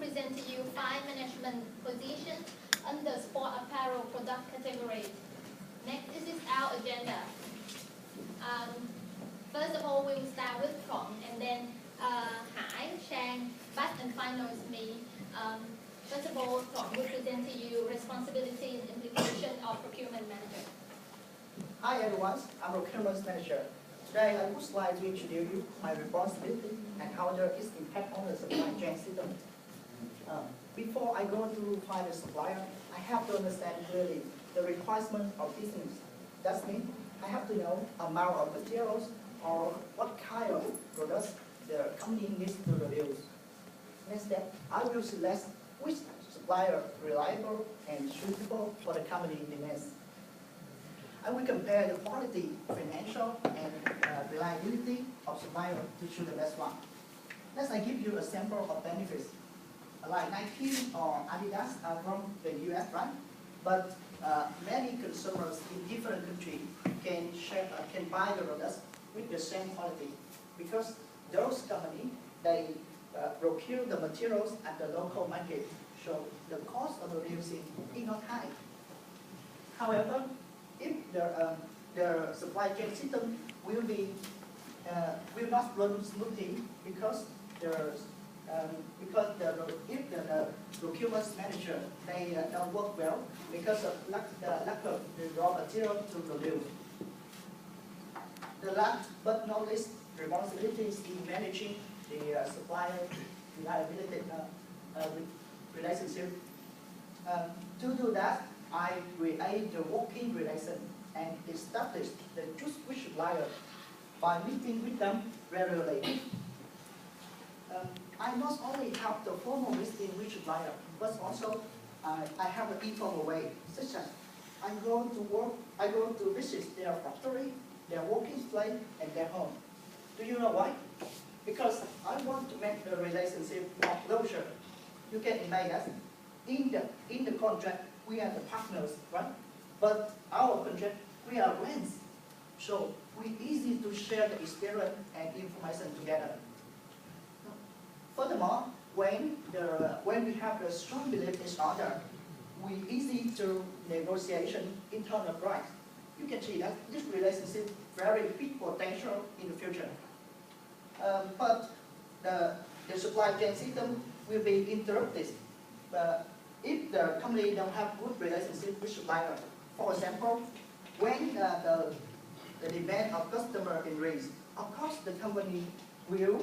present to you 5 management positions under sport apparel product category. Next, this is our agenda. First of all, we will start with Trond, and then Hải, Shang, Bas, and final is me. First of all, Trond will present to you responsibility and implication of procurement manager. Hi everyone, I'm procurement manager. Today I would like to introduce you my responsibility and how there is impact on the supply chain system. Before I go to find a supplier, I have to understand clearly the requirement of business. That means I have to know amount of materials or what kind of products the company needs to produce. Next step, I will select which supplier reliable and suitable for the company demands. I will compare the quality, financial, and reliability of supplier to choose the best one. Let's give you a sample of benefits. Like Nike or Adidas are from the US, right? But many consumers in different countries can buy the products with the same quality because those companies they procure the materials at the local market, so the cost of producing is not high. However, if the supply chain system will not run smoothly because if the procurement manager they don't work well because of lack of the raw material to produce. The last but not least responsibilities in managing the supplier reliability relationship. To do that, I create the working relation and establish the choose which supplier by meeting with them regularly. I not only have the formal listing which supplier, but also I have an informal way, such as I go to visit their factory, their working place, and their home. Do you know why? Because I want to make the relationship more closer. You can imagine that in the contract we are the partners, right? But our contract we are friends, so we easy to share the experience and information together. Furthermore, when we have a strong belief in each other, we easy to negotiation internal price. You can see that this relationship very big potential in the future. But the supply chain system will be interrupted if the company don't have good relationship with supplier. For example, when the demand of customer increase, of course the company will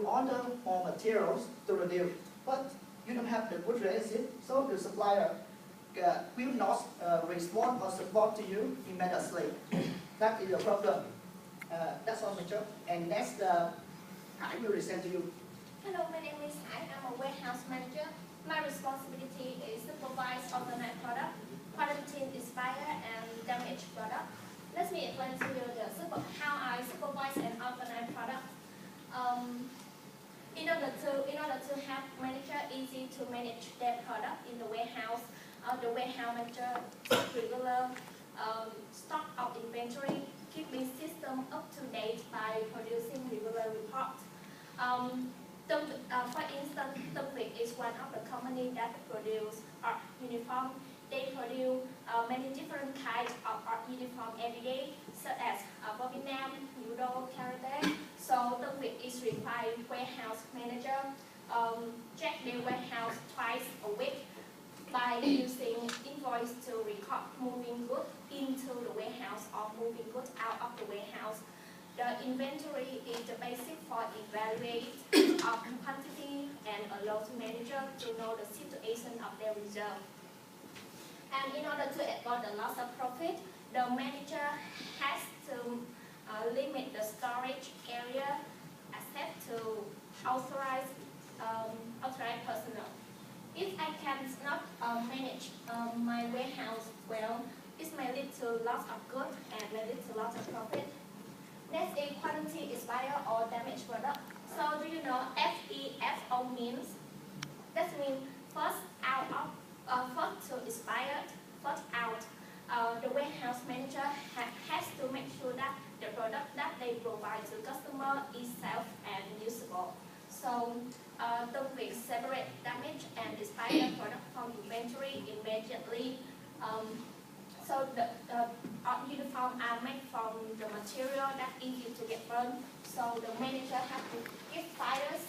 order more materials to produce, but you don't have the good relationship, so the supplier will not respond or support to you immediately. That is a problem. That's all, Mitchell. And next, I will present to you. Hello, my name is Hải. I'm a warehouse manager. My responsibility is supervise alternate product, quality expire, and damaged product. Let me explain to you how I supervise an alternate product. In order to have manager easy to manage their product in the warehouse manager regular stock of inventory, keeping system up to date by producing regular reports. For instance, Tungvik is one of the companies that produce art uniform. They produce many different kinds of art uniform every day, such as Vietnam, judo, karate. So Tungvik is required warehouse manager check their warehouse twice a week by using invoice to record moving goods into the warehouse or moving goods out of the warehouse. The inventory is the basic for evaluate of quantity and allow the manager to know the situation of their reserve. And in order to avoid the loss of profit, the manager has to limit the storage area except to authorized personnel. If I cannot manage my warehouse well, it may lead to loss of goods and may lead to loss of profit. Next is quality expire or damaged product. So do you know FEFO means? That means first to expire, first out. The warehouse manager has to make sure that the product that they provide to customer is safe and usable. So don't fix, separate, damage, and display the product from inventory immediately. So the uniform are made from the material that easy to get burned. So the manager have to give fighters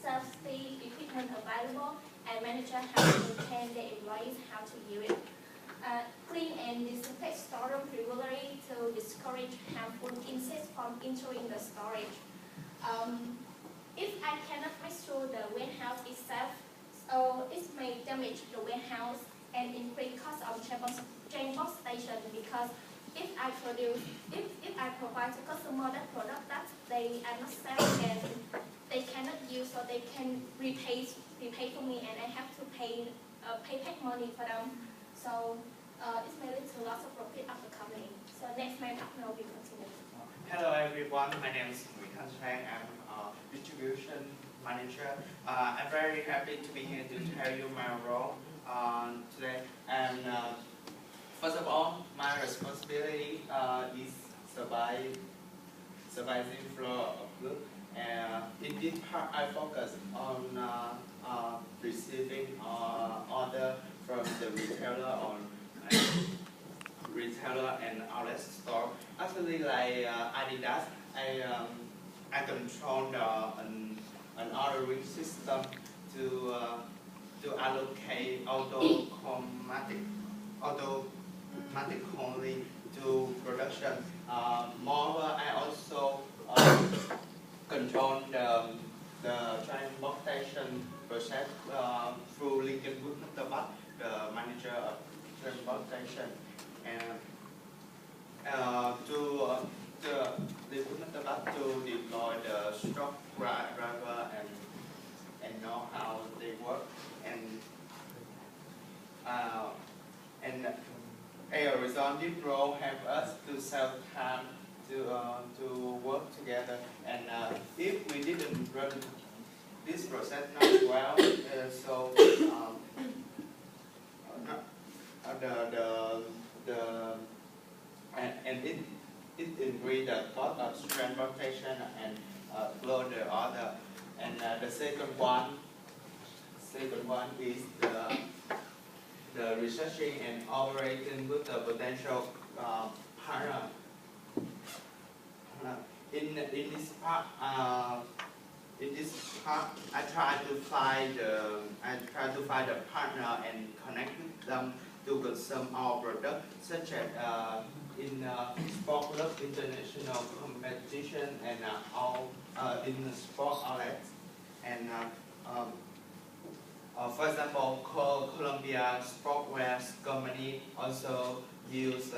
safety equipment available, and manager have to train the employees how to use it. Clean and disinfect storeroom regularly to discourage harmful insects from entering the storage. If I cannot make sure the warehouse is safe, so it may damage the warehouse and increase cost of transportation, because if I provide to customer that product that they are not safe and they cannot use, so they can repay for me, and I have to pay back money for them. So it may lead to loss of profit of the company. So next, my partner will continue. Hello everyone, my name is Chang. I'm a distribution manager. I'm very happy to be here to tell you my role today. And first of all, my responsibility is supervising flow of goods. And in this part, I focus on receiving order from the retailer and outlet store. Actually, like Adidas, I control an ordering system to allocate automatically to production. Moreover, I also control the transportation process through Lincoln Wood, the manager of transportation, and to deploy the stock driver and know how they work, and as a result, this role help us to save time to work together. And if we didn't run this process not well, so it increase the cost of transportation and close the order. And the second one is the researching and operating with the potential partner. In this part, I try to find the partner and connect with them to consume our product, such as in sport club, international competition, and in the sport outlets. And for example, Columbia sportswear company also use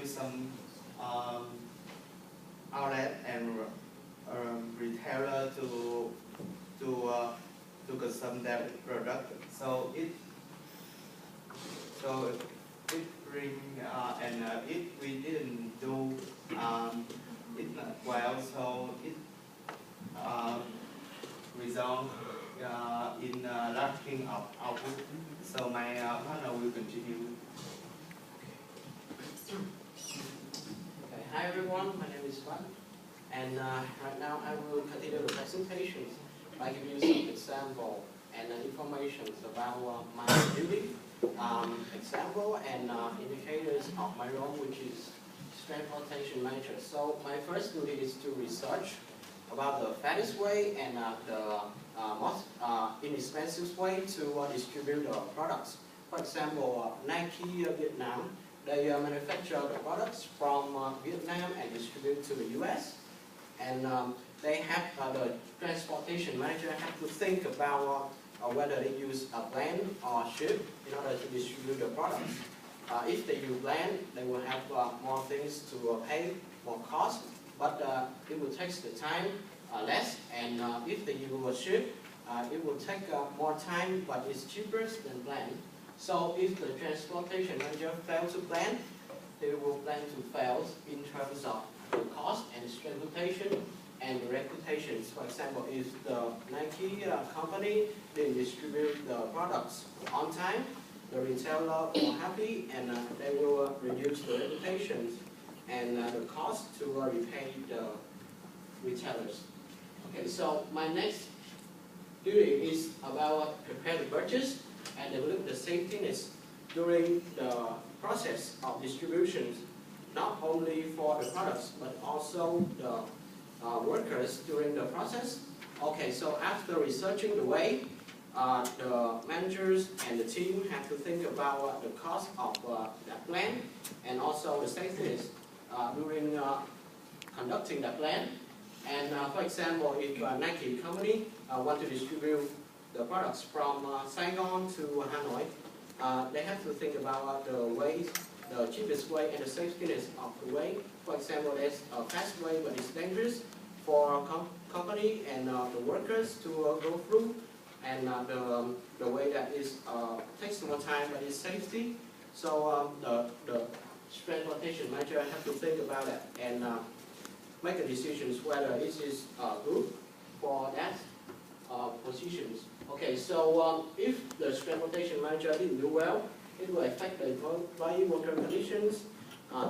some outlet and retailer to consume their product. So it bring and if we didn't do it not well, so it result in lacking of output. So my partner will continue. Okay. Hi everyone, my name is Juan, and right now I will continue the presentation by giving you some example and information about my duty, example and indicators of my role, which is transportation manager. So my first duty is to research about the fastest way and the most inexpensive way to distribute the products. For example, Nike Vietnam, they manufacture the products from Vietnam and distribute to the US. And they have the transportation manager have to think about whether they use a plane or ship in order to distribute the products. If they use plane, they will have more things to pay, more cost, but it will take the time less. And if they use a ship, it will take more time, but it's cheaper than plane. So if the transportation manager fails to plan, they will plan to fail in terms of the cost and transportation and the reputation. For example, if the Nike company didn't distribute the products on time, the retailer will happy, and they will reduce the reputation and the cost to repay the retailers. Okay, so my next duty is about prepare the purchase and develop the safetiness during the process of distribution, not only for the products but also the workers during the process. Okay, so after researching the way, the managers and the team have to think about the cost of that plan and also the safetiness during conducting that plan. And for example, if Nike company want to distribute the products from Saigon to Hanoi, they have to think about the way, the cheapest way and the safetiness of the way. For example, there's a fast way but it's dangerous for company and the workers to go through, and the way that is takes more time but is safety. So the transportation manager have to think about that and make a decision whether this is good for that positions. Okay, so if the transportation manager didn't do well, it will affect the employee worker conditions,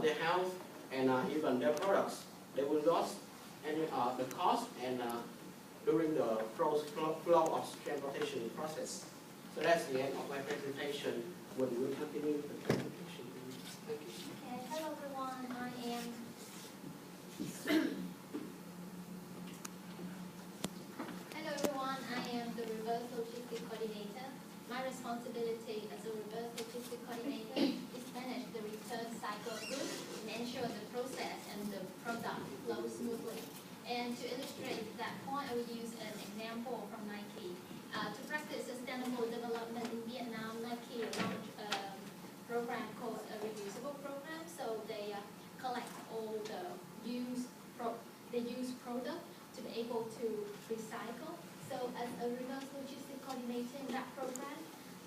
their health, and even their products. They will lose any the cost and during the flow of transportation process. So that's the end of my presentation. We'll continue the presentation. Thank you. Okay, hello everyone. I am the reverse logistics coordinator. My responsibility as a reverse logistics coordinator is manage the return cycle of goods and ensure the process and the product flow smoothly. And to illustrate that point, I will use an example from Nike. To practice sustainable development in Vietnam, Nike launched a program called a reusable program. So they collect all the used product to be able to recycle. So as a reverse logistics coordinator in that program,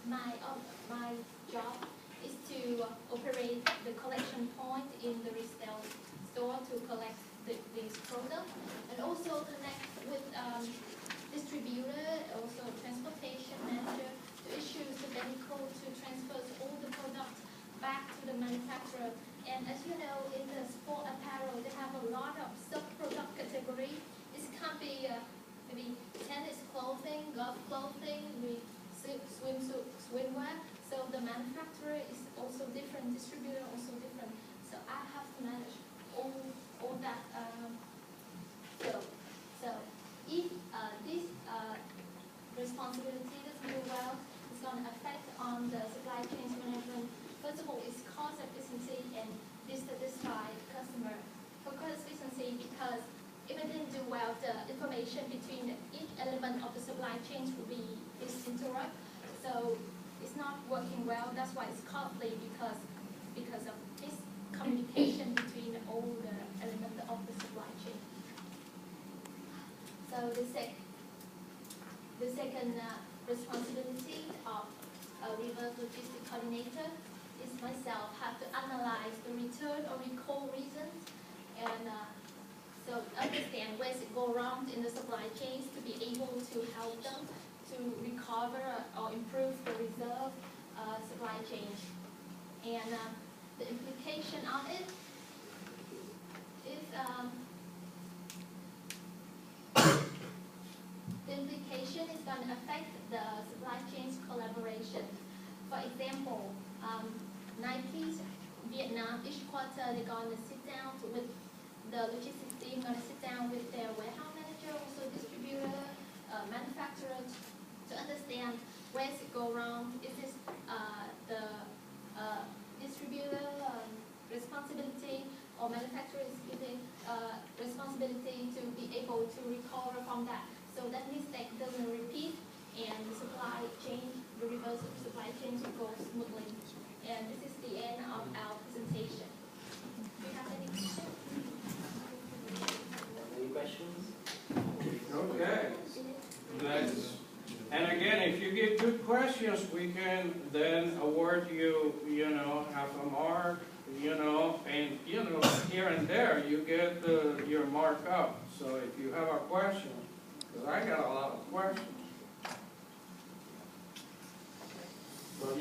my job is to operate the collection point in the retail store to collect these products, and also connect with distributor, also transportation manager, to issue the vehicle to transfer all the products back to the manufacturer. And as you know, in the sport apparel, they have a lot of sub-product category. This can be maybe tennis clothing, golf clothing, swimsuit, swimwear. So the manufacturer is also different, distributor also different. So I have to manage all that. So if this responsibility doesn't do well, it's going to affect on the supply chain management. First of all, it's cost efficiency and dissatisfied customer. For cost efficiency, because if it didn't do well, the information between each element of the supply chain will be disinterrupted. So it's not working well. That's why it's costly, because of this communication between all the elements of the supply chain. So the second responsibility of a reverse logistics coordinator is myself have to analyze the return or recall reasons, and so understand where it go wrong in the supply chains to be able to help them to recover or improve the reserve supply chain. And the implication on it is the implication is going to affect the supply chain's collaboration. For example, Nike's Vietnam, each quarter they're going to sit down with the logistics team, going to sit down with their warehouse manager, also distributor, manufacturer, to understand where it go wrong. Is this the distributor responsibility or manufacturer is giving responsibility to be able to recover from that? So that mistake doesn't repeat, and the supply chain, the reverse of supply chain will go smoothly. And this is the end of our presentation. Do you have any questions? Any questions? Okay. Nice. And again, if you give good questions, we can then award you, half a mark, and, here and there, you get your mark up. So if you have a question, because I got a lot of questions. But,